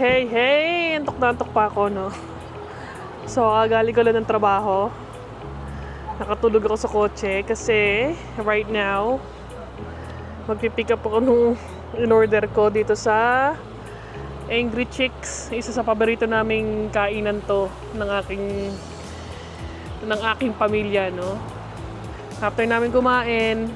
Hey! Antok na antok pa ako, no? So, galing ko lang ng trabaho. Nakatulog ako sa kotse kasi right now, magpipick up ako nung in-order ko dito sa Angry Chicks. Isa sa paborito naming kainan to ng aking pamilya, no? After namin kumain,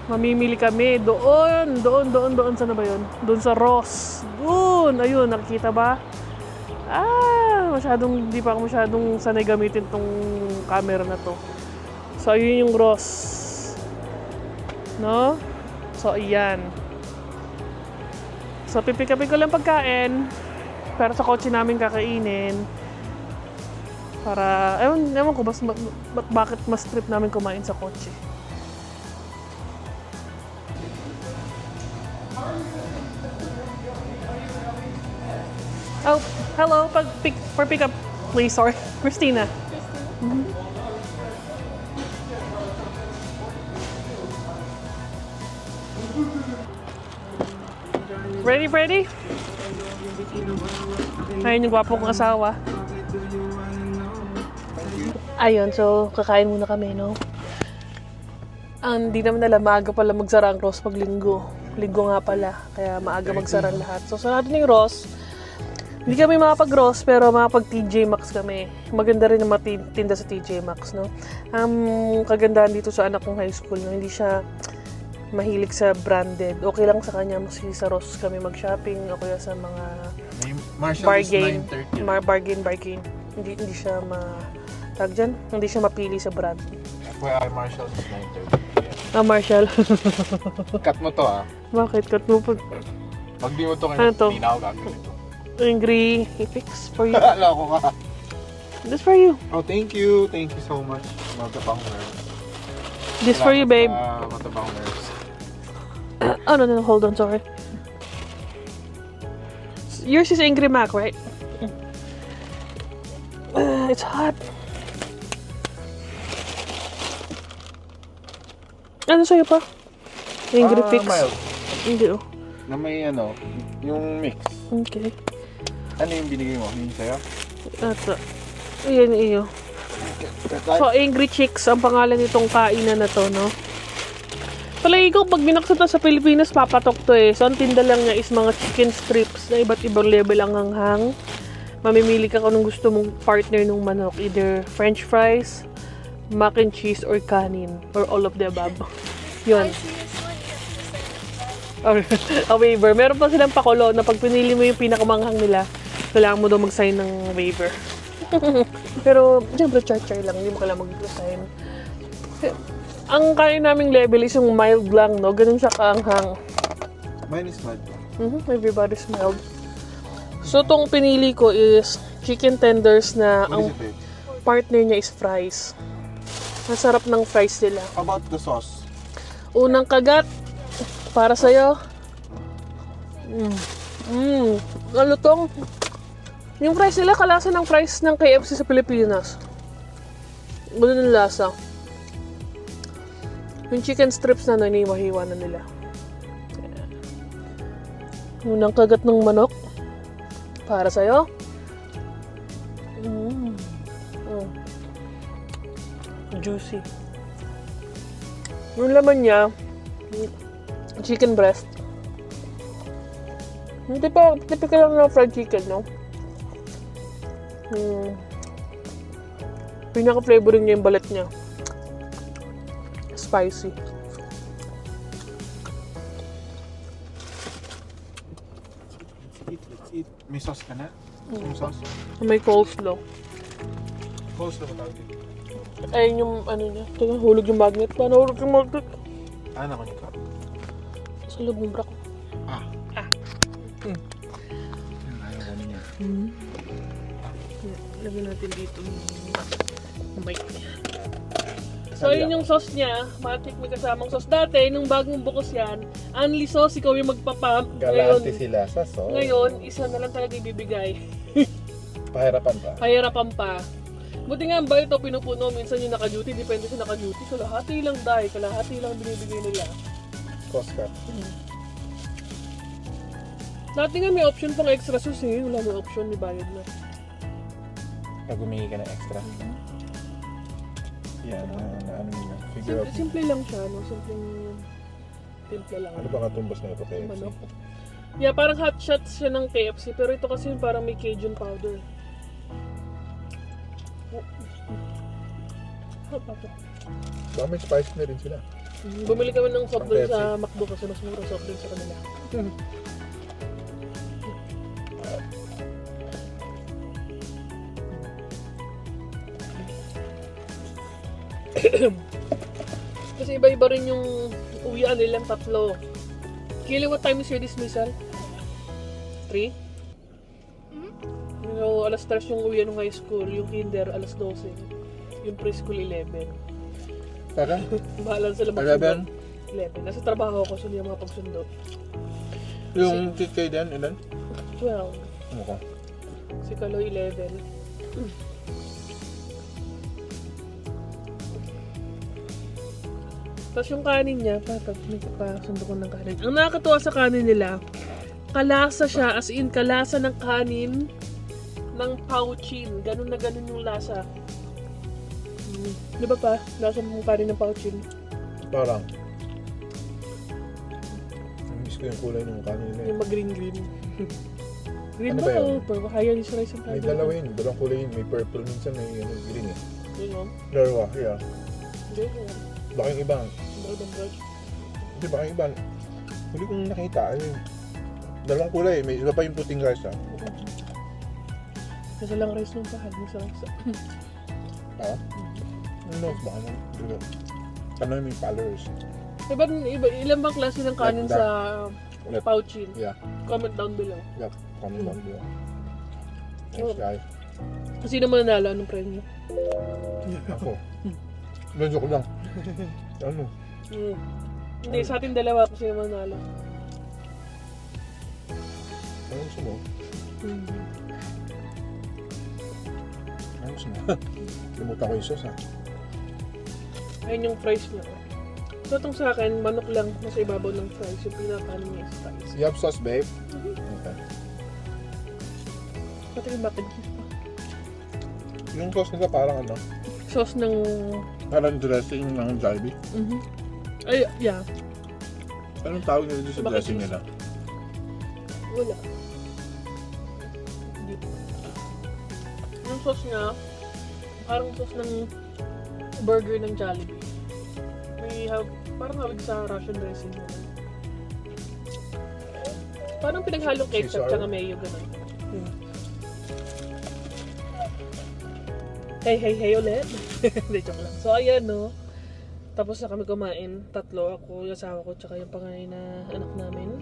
mamimili kami doon. Saan na ba yun? Doon sa Ross. Doon! Ayun, nakikita ba? Di pa ako masyadong sanay gamitin tong camera na to. So, ayun yung Ross. No? So, ayan. So, pipikapin ko lang pagkain. Pero sa kotse namin kakainin. Para, ewan ko, bakit mas trip namin kumain sa kotse. Oh, hello. For pick up, please. Sorry. Christina. Mm-hmm. Ready? Ayun yung gwapo kong asawa. Ayun, so kakain muna kami, no? Hindi naman nila, maaga pala magsara ang Ross pag linggo. Linggo nga pala, kaya maaga magsara lahat. So sarado na yung Ross. Hindi kami makapag-Ross, pero makapag-TJ Maxx kami. Maganda rin ang matinda sa TJ Maxx, no? Kagandahan dito sa anak kong high school, no? Hindi siya mahilig sa branded. Okay lang sa kanya, kasi sa Ross kami mag-shopping, o kaya sa mga bargain. Hindi siya hindi siya mapili sa brand. FYI, Marshall is 9:30. Marshall. Cut mo to, Bakit? Cut mo po. Pag di mo to Ano to? hindi na ako gagawin ito. Angry fix for you. Loko ka. This for you. Oh, thank you. Thank you so much. Matabang nerves. This for you, babe. Matabang nerves. Oh, no, hold on, sorry. Yours is Angry Mac, right? It's hot. Ano sa'yo pa? Angry Fix? Mild. Hindi, oh. Na may yung mix. Okay. Ano yung binigay mo? Yung sa'yo? Ito. Ayan, iyo. So, Angry Chicks ang pangalan nitong kainan na to, no? Palagi ko, pag binaksan to sa Pilipinas, papatok to eh. So, ang tinda lang niya is mga chicken strips na iba't ibang level ang hanghang. Mamimili ka kung anong gusto mong partner ng manok. Either french fries, mac and cheese, or kanin. Or all of the above. Yun. A waiver. Meron pa silang pakulo na pag pinili mo yung pinakamanghang nila, kailangan mo daw mag-sign ng waiver. Pero, siyempre, char-char lang. Hindi mo kailangan mag-sign. Ang kain naming level is yung mild lang, no? Ganun siya kaanghang. Mine is mild. Everybody's mild. So, itong pinili ko is chicken tenders na ang partner niya is fries. Masarap ng fries nila. How about the sauce? Unang kagat, para sa'yo. Malutong. Yung fries nila, kalasa ng fries ng KFC sa Pilipinas. Ganun ang lasa. Yung chicken strips na iniwahiwa na nila. Unang kagat ng manok, para sa'yo. Juicy. Yung laman niya, chicken breast. Hindi pa, typical lang na fried chicken, no? Pinaka-flavoring niya yung balat niya. Spicy. Let's eat. May sauce ka na? May sauce? May coleslaw. Coleslaw ba tawag dito? Ayun yung niya. Teka, hulog yung magnet. Paano hulog yung magnet? Nakunin ka. Sa loob ng bra ko. Ayaw ko niya. Lagyan natin dito yung mic niya. So, yun yung sauce niya. Matik may kasamang sauce. Dati, nung bagong bukos yan, only sauce, ikaw yung magpapamp. Galante sila sa sauce. Ngayon, isa na lang talaga ibibigay. Pahirapan pa. Pahirapan pa. Buti nga ba ito pinupuno, minsan yung naka-duty, depende sa naka-duty. So, kalahati lang dahil, kalahati lang binibigay nila. Cost cut. Dati nga may option pang extra sauce eh. Wala may option, may bayad na. Pag humingi ka ng extra. Yan, na ano nila. Figure out. Simple lang siya, no? Simpleng timpla lang. Ano ba katumbas na ito kay KFC? Manok. Yeah, parang hot shots siya ng KFC. Pero ito kasi parang may Cajun powder. Baka may spice na rin sila. Bumili kami ng soft drink Pang sa McDo kasi mas mura soft drink sa kanila. Kasi iba-iba rin yung uwian nilang tatlo. Kili, what time is your dismissal? 3? You know, alas 3 yung uwian ng high school, yung kinder alas 12, yung preschool 11. Tara? Bahala sila magsundo. 11. Nasa trabaho ko, so hindi mga pagsundo. Yung TK din, ilan? 12. Ano ka? Si Kaloy 11. Tapos yung kanin niya, pasundo ko ng kanin. Ang nakakatuwa sa kanin nila, kalasa siya, as in kalasa ng kanin ng Pouchin. Ganun na ganun yung lasa. Di ba pa? Lasa ng kanin ng Pouchin. Parang. Miss ko yung kulay ng kanin nila. Yung mag-green-green. Green Ano ba ba yun? o purple? Kaya yung rice and May dalawa yun. Dalawang kulay yun. May purple minsan, may green eh. Yun o? Dalawa, yeah. Hindi ko. Baka yung iba. Brown. Hindi, baka yung iba. Huli kong nakita. Ayun. Dalawang kulay. May iba pa yung puting rice ah. Kasi lang rice nung pahal. May sarap sa... Ah? Ano? Baka nang dulo. Ano yung followers? Ilan bang klase ng kanin Like sa Like- Pouchin? Yeah. Comment down below. Yeah. Comment down below. Oh. Thanks guys. Kasi naman nanalo anong premyo? Ako. Medyo ko lang. Ano? Hindi, sa ating dalawa kasi naman nanalo. Ano gusto mo? Ano gusto mo? Limutan ko yung sauce ha. Ayun yung fries niya. So itong sa akin, manok lang nasa ibabaw ng fries. Yung pinakanin niya is fries. You have sauce, babe? Okay. Pati yung mac and cheese pa. Yung sauce nila parang ano? Sauce ng... Parang dressing ng Jollibee. Ay, yeah. Anong tawag nila sa Mac and dressing cheese. nila? Wala. Hindi. Yung sauce niya, parang sauce ng burger ng Jollibee. Parang hawig sa Russian dressing. Parang pinaghalong ketchup tsaka mayo, gano'n. Hey ulit. Hindi, joke lang. So, ayan, no. Tapos na kami kumain. 3, ako, yung asawa ko, tsaka yung panganay na anak namin.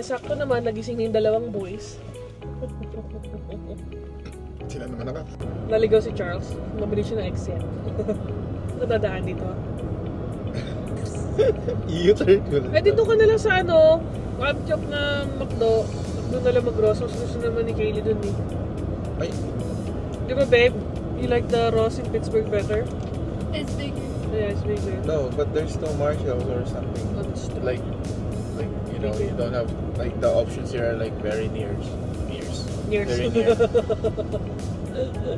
Sakto naman, nagising yung 2 boys. Sila naman naka. Naligaw si Charles. Nabili siya ng XM. Nadadaan dito. U-turn ko lang. Eh, dito ka na lang sa ano, Amchok na McDo. Doon na lang mag-Ross. Gusto naman ni Kaylee dun eh. Ay, Di ba, babe? You like the Ross in Pittsburgh better? It's bigger. Yeah, it's bigger. no, but there's no Marshalls or something. That's true. Like, you know, you don't have, like, the options here are like very near. Years. Very near.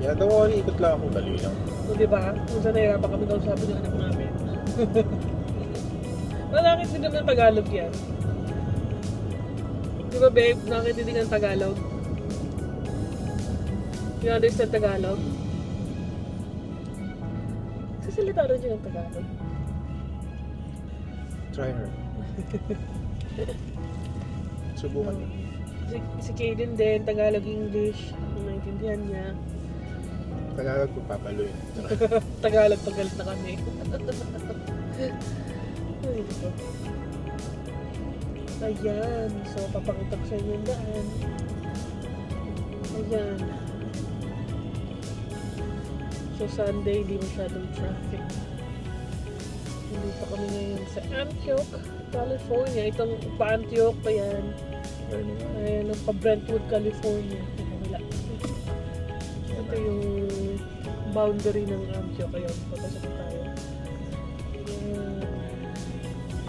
Yeah, don't worry, ikot lang ako. Dali lang. So, di ba? Kung saan nahirapan kami kausapin yung anak namin. Nakakit din naman Tagalog yan. Di ba, babe? Nakakit din ng Tagalog. You understand Tagalog? Sasalita rin siya ng Tagalog. Try her. Subukan niyo. Si Kaden din, Tagalog, English. Maintindihan niya. Tagalog ko papaloy. Tagalog, pagalit na kami. Ay, ito. Ayan. So, papakita ko sa inyo yung daan. Ayan. So, Sunday, di masyadong traffic. Hindi pa kami ngayon sa Antioch, California. Itong pa-Antioch pa yan. Ayan, ang pa-Brentwood, California. Wala. Ito yung boundary ng Antioch. Ayan, papasok tayo. Ayan.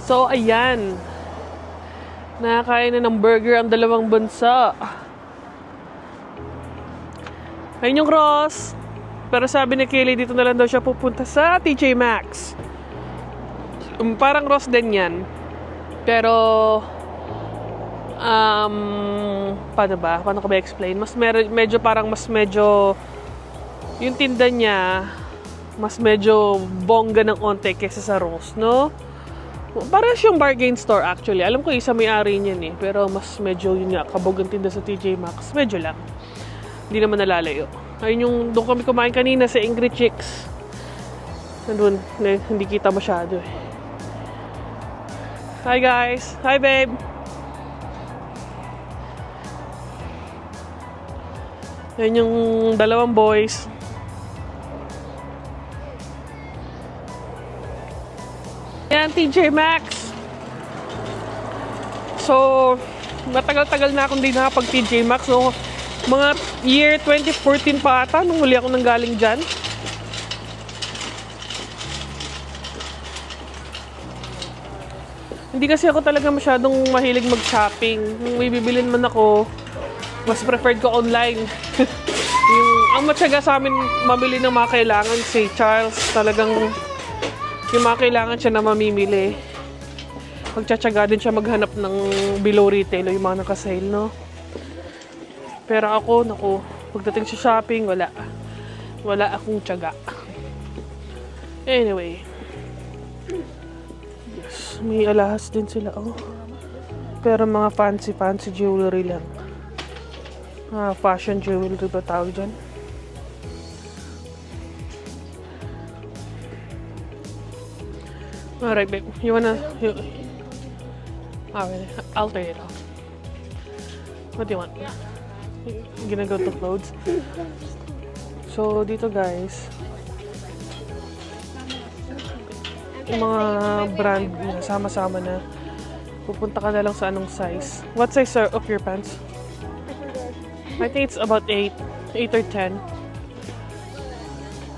So, ayan. Nakakain na ng burger ang dalawang bansa. Ayun yung Ross. Pero sabi ni Kelly, dito na lang daw siya pupunta sa TJ Maxx. Parang Ross din yan. Pero, paano ba? Paano ko ba explain? Medyo parang mas medyo, yung tinda niya, mas medyo bongga ng onte kesa sa Ross, no? Parang siyang bargain store actually. Alam ko isa may-ari niyan eh. Pero mas medyo yun nga, kabog ang tinda sa TJ Maxx. Medyo lang. Hindi naman nalalayo. Ayun yung doon kami kumain kanina sa Angry Chicks. Nandun, hindi kita masyado eh. Hi guys! Hi babe! Ayun yung dalawang boys. Yan, TJ Maxx. So, matagal-tagal na akong di nakapag TJ Maxx. So, mga year 2014 pa ata nung huli ako nang galing dyan. Hindi kasi ako talaga masyadong mahilig mag-shopping. Kung may bibilin man ako, mas preferred ko online. Ang matyaga sa amin mamili ng mga kailangan si Charles. Talagang yung mga kailangan siya na mamimili. Magtsatsaga din siya maghanap ng below retail o yung mga nakasale, no? Pero ako, naku, pagdating sa shopping, wala. Wala akong tiyaga. Anyway. Yes, may alahas din sila, oh. Pero mga fancy jewelry lang. Fashion jewelry ba tawag dyan? Alright, babe. You wanna... Alright, I'll turn it off. What do you want? You gonna go to clothes? So, dito guys, yung mga brand na sama-sama na pupunta ka na lang sa anong size. What size are of your pants? I think it's about 8 or 10.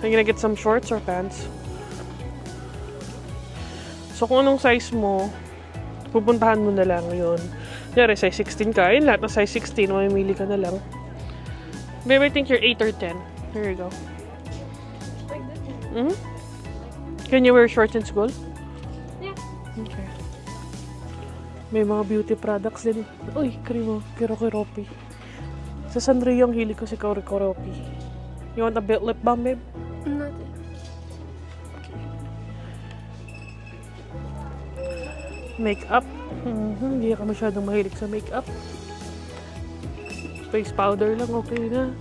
Are you gonna get some shorts or pants? So, kung anong size mo, pupuntahan mo na lang yun. Kunyari, size 16 ka. Yun, lahat na size 16, mamimili ka na lang. Babe, I think you're 8 or 10. Here you go. Mm-hmm. Can you wear shorts in school? Yeah. Okay. May mga beauty products din. Uy, krimo. Kiro-kiropi. Sa Sanrio, ang hilig ko si Kiro-kiropi. You want a bit lip balm, babe? Nothing. Makeup. Hindi ka masyadong mahilig sa makeup. Face powder lang, okay na.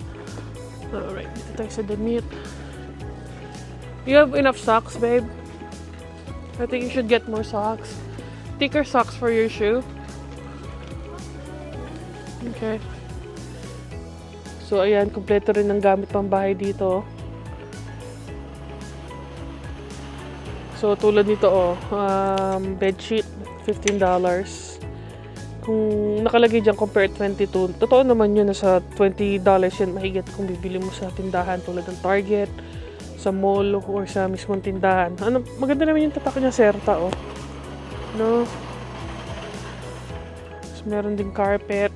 Alright, dito tayo sa damit. You have enough socks, babe? I think you should get more socks. Thicker socks for your shoe. Okay. So, ayan, kompleto rin ng gamit pang bahay dito. So, tulad nito, bedsheet, $15. Kung nakalagay dyan, compare 22. Totoo naman yun, nasa $20 yan mahigit kung bibili mo sa tindahan tulad ng Target, sa mall, or sa mismong tindahan. Maganda naman yung tatak niya, Serta, oh. No? So, meron din carpet,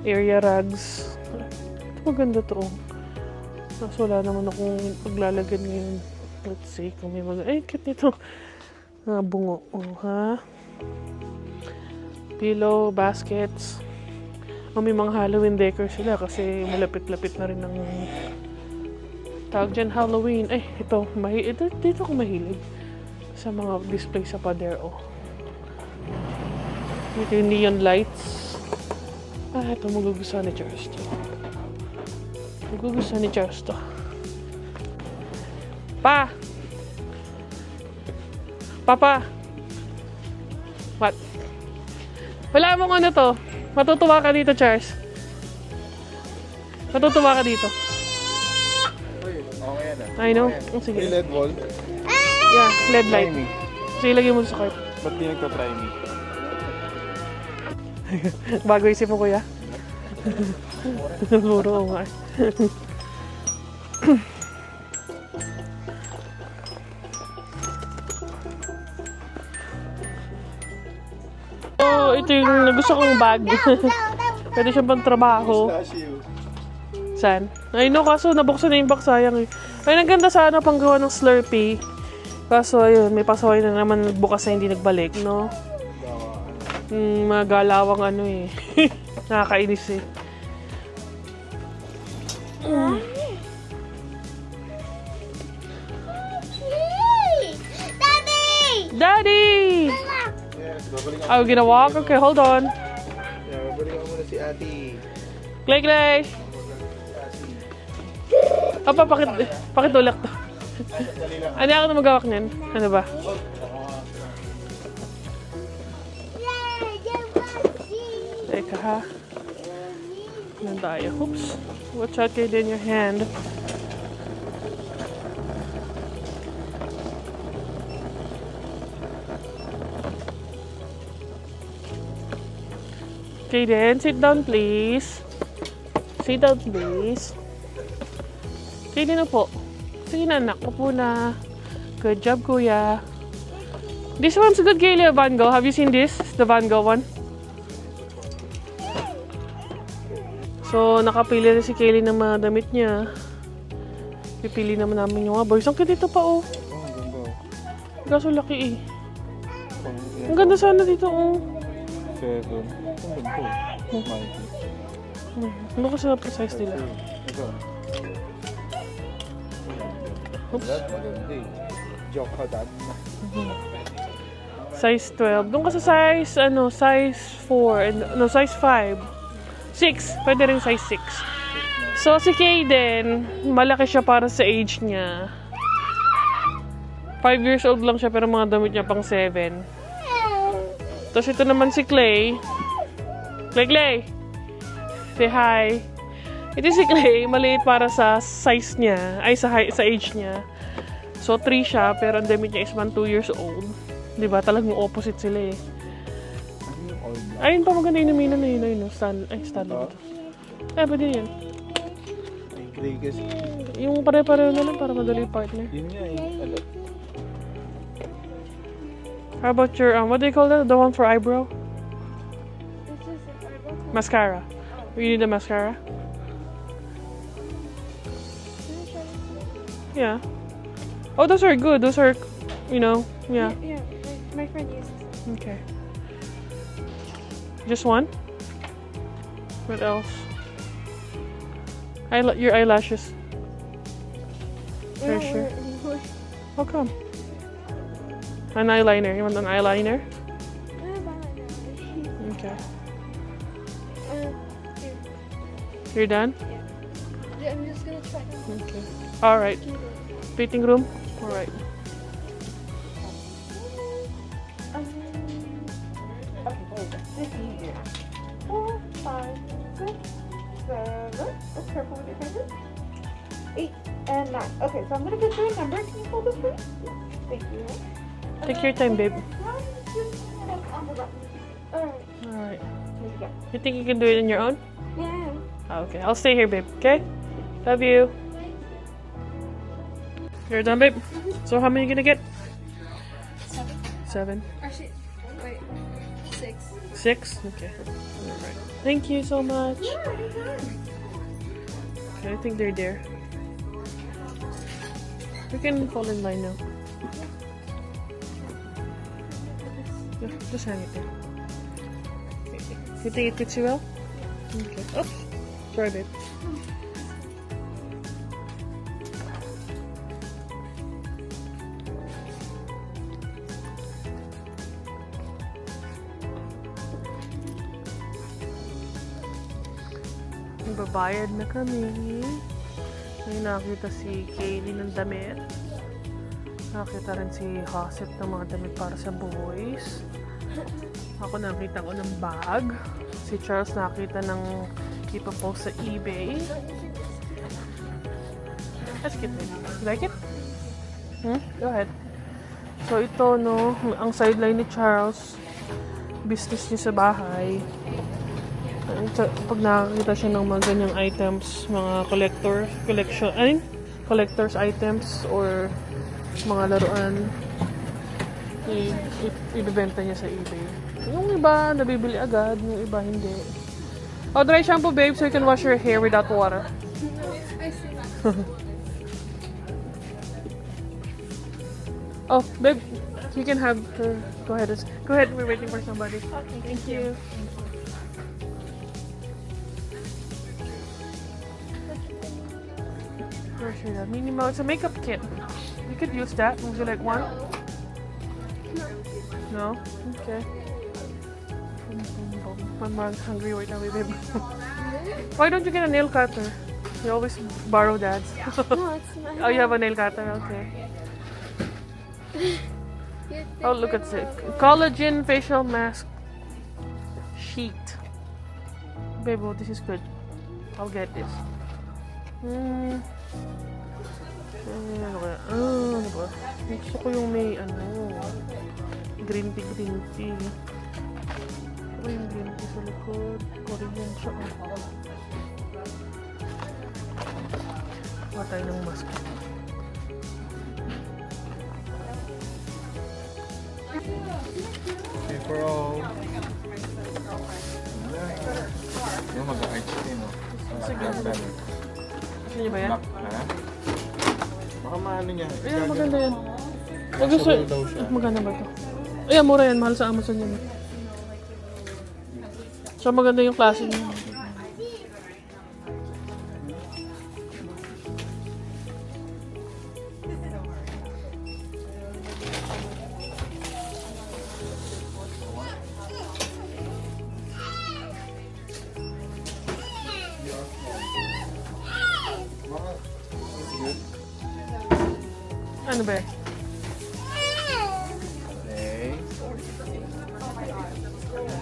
area rugs. Maganda to, oh. Kaso wala naman akong paglalagyan ngayon. Let's see kung may mga... Ay, kit nito. Bungo. Oh, ha? Pillow, baskets. May mga Halloween decor sila kasi malapit-lapit na rin ng... Tawag dyan, Halloween. Ay, ito. Dito ako mahilig. Sa mga display sa pader, oh. Ito yung neon lights. Ito. Magugustuhan ni Charles to. Magugustuhan ni Charles to. Pa! Papa! What? Wala mong ano to. Matutuwa ka dito, Charles. Matutuwa ka dito. Okay na. I know. Okay. Sige. May LED wall. Yeah, LED light. Try me. Sige, lagay mo sa cart. Ba't di nagka-try me? Bago isip mo, kuya. Puro nga. So, Ito yung gusto kong bag. Pwede siyang pang trabaho. Slash you. Saan? Ay no, kaso nabuksan na yung box, sayang eh. Ay, naganda sana panggawa ng Slurpee. Kaso ayun, may pasaway na naman bukas na hindi nagbalik, no? Magalawang ano eh. Nakakainis eh. Daddy! Yes, babalik ako. Are we gonna walk? Okay, hold on. Yeah, babalik ako muna si ate. Clay, Clay! Apa, pakitulak to. Ano ako na magawak niyan? Ano ba? Teka ha. Ano tayo? Oops. Watch out kayo din your hand. Okay then, sit down please. Sit down please. Okay din na po. Sige na anak, upo na. Good job kuya. This one's good kay Van Gogh. Have you seen this? The Van Gogh one? So, nakapili na si Kaylee ng mga damit niya. Pipili naman namin yung mga boys. Ang cute dito pa oh. Oh, ang ganda. Kaso laki eh. Ang ganda sana dito oh. 7. Ang ganda. Mikey. Ano kasi na precise nila? Ito. Oops. Dad, maganda eh. Joke ka, dad. Size 12. Doon ka sa size, size 4. And, no, size 5. 6. Pwede rin size 6. So, si Kaden, malaki siya para sa age niya. 5 years old lang siya, pero mga damit niya pang 7. Tapos ito naman si Clay. Clay! Say hi. Ito si Clay, maliit para sa size niya. Ay, sa age niya. So, 3 siya, pero ang damit niya is 2 years old. Diba? Talagang opposite sila eh. Ano yung all black? Ayun pa maganda inuminan na yun. Ayun, stand ba ito? Eh, pwede yan. Ay, gray kasi. Yung pare-pareho na lang para madali partner. Yun nga eh. Ano? How about your, what do you call that? The one for eyebrow? Mascara. You need the mascara? Yeah. Oh, those are good. Those are, yeah. Yeah, my friend uses it. Okay. Just one? What else? Your eyelashes. Very sure. How come? An eyeliner. You want an eyeliner? Okay. You're done? Yeah, I'm just gonna try. Okay. Alright. Fitting room? Alright. Okay, 4, 5, 6, 7. Oh, careful with your fingers. 8 and 9. Okay, so I'm gonna get you a number. Can you hold this for me? Thank you. Take your time, babe. Alright, Alright. here we go. You think you can do it on your own? Yeah. Okay. I'll stay here, babe. Okay? Love you. You're done, babe? So how many you gonna get? 7. Actually, wait. 6. 6? Okay. Alright. Thank you so much. Okay, I think they're there. We can fall in line now. Yeah, just hang it there. You think it fits you well? Okay. Oops. Sorry, babe. Babayad na kami. May nakita si Kaylee ng damit. Nakita rin si Hosset ng mga damit para sa boys. Ako nakita ko ng bag. Si Charles nakita ng ipapost sa eBay. That's cute, baby. You like it? Go ahead. So ito, no, ang sideline ni Charles. Business niya sa bahay. Pag nakakita siya ng mga ganyang items, mga collector's items or mga laruan, ibibenta niya sa eBay. Yung iba, nabibili agad. Yung iba, hindi. Oh, dry shampoo, babe, so you can wash your hair without water. I see. Oh, babe, you can have her. Go ahead. Go ahead. We're waiting for somebody. Okay, thank you. Where's your minimal? It's a makeup kit. You could use that. Would you like one? No? Okay. I'm hungry right now, babe. Why don't you get a nail cutter? You always borrow dad's. No, it's not. Oh, you have a nail cutter? Okay. Oh, look at it. Collagen facial mask sheet. Babe, oh, this is good. I'll get this. Ano ba? Ano ba? Gusto ko yung may green tea. Gusto ko yung green tea sa likod. Korean siya. Kuha tayo ng mask. Okay, for all. Yung mag-arch din, no? Sige. Gusto niyo ba yan? Baka maano niya. Ayan, maganda yan. Pag gusto, Washable daw siya. maganda ba ito? Ayan, mura yan. Mahal sa Amazon yan. So, maganda yung klase niya. Ano ba? Okay.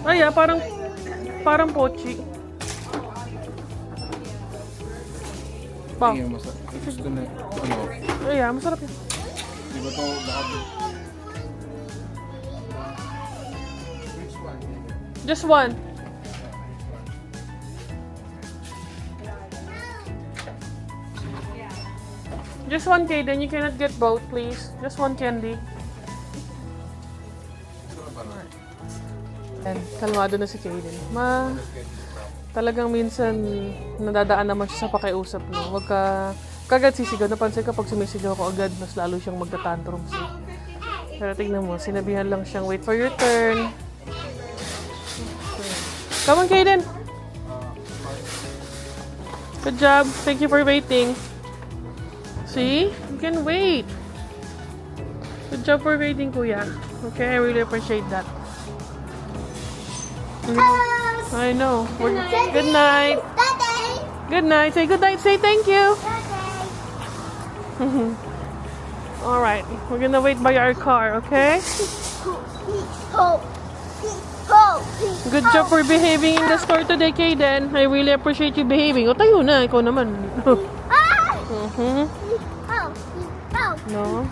Ay, parang pochi. Pa. Tingin mo sa gusto na, ano, Ay, masarap yun. di ba to, baka Just one. Just one, Kaden. You cannot get both, please. Just one candy. And kalmado na si Kaden. Talagang minsan nadadaan naman siya sa pakiusap, no? Wag ka kagad sisigaw. Napansin ka pag sumisigaw ko agad, mas lalo siyang magtatantrums. Pero tingnan mo, sinabihan lang siyang wait for your turn. Come on, Kaden. Good job. Thank you for waiting. See? You can wait. Good job for waiting, Kuya. Okay, I really appreciate that. I know. Good night. Good night. Say good night. Say thank you. All right. We're gonna wait by our car, okay? Good job for behaving in the store today, Kaden. I really appreciate you behaving. O, tayo na. Ikaw naman. No?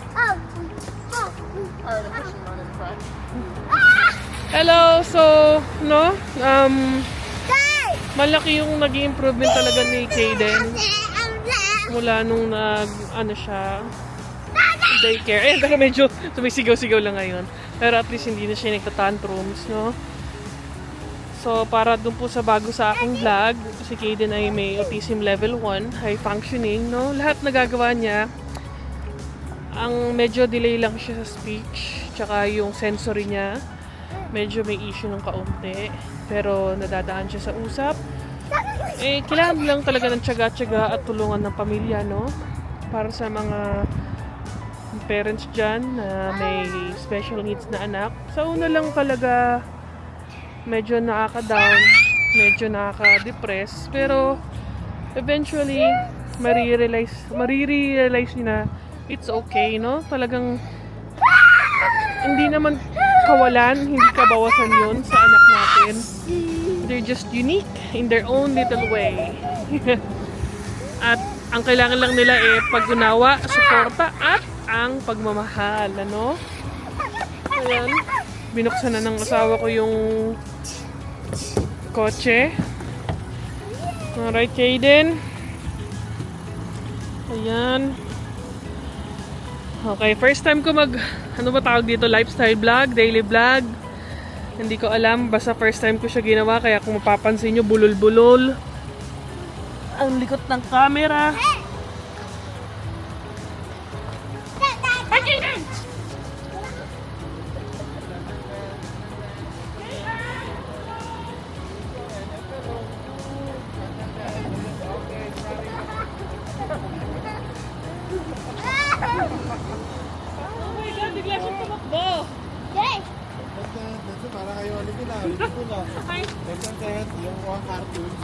Hello! So, no? Malaki yung naging improvement talaga ni Kaden. Mula nung siya, daycare. Eh, pero medyo sumisigaw-sigaw lang ngayon. Pero at least hindi na siya nagtatantrums, no? So, para dun po sa bago sa aking vlog, si Kaden ay may autism level 1, high functioning, no? Lahat nagagawa niya. Ang medyo delay lang siya sa speech, tsaka yung sensory niya, medyo may issue ng kaunti. Pero nadadaan siya sa usap. Eh, kailangan lang talaga ng tiyaga-tiyaga at tulungan ng pamilya, no? Para sa mga parents dyan na may special needs na anak. Sa una lang talaga, medyo nakaka-down, medyo nakaka-depress. Pero, eventually, marirealize niyo na it's okay, no? Talagang, hindi naman kawalan, hindi kabawasan yun sa anak natin. They're just unique in their own little way. At ang kailangan lang nila pag-unawa, suporta, at ang pagmamahal, ano? Ayan. Binuksan na ng asawa ko yung kotse. Alright, Kaden. Ayan. Okay, first time ko ano ba tawag dito? Lifestyle vlog, daily vlog. Hindi ko alam, basta first time ko siya ginawa, kaya kung mapapansin nyo, bulol-bulol. Ang likot ng camera. Oh my God, bigla siyang tumakbo. Para kayo ulit na. Ay. Yung mga cartoons.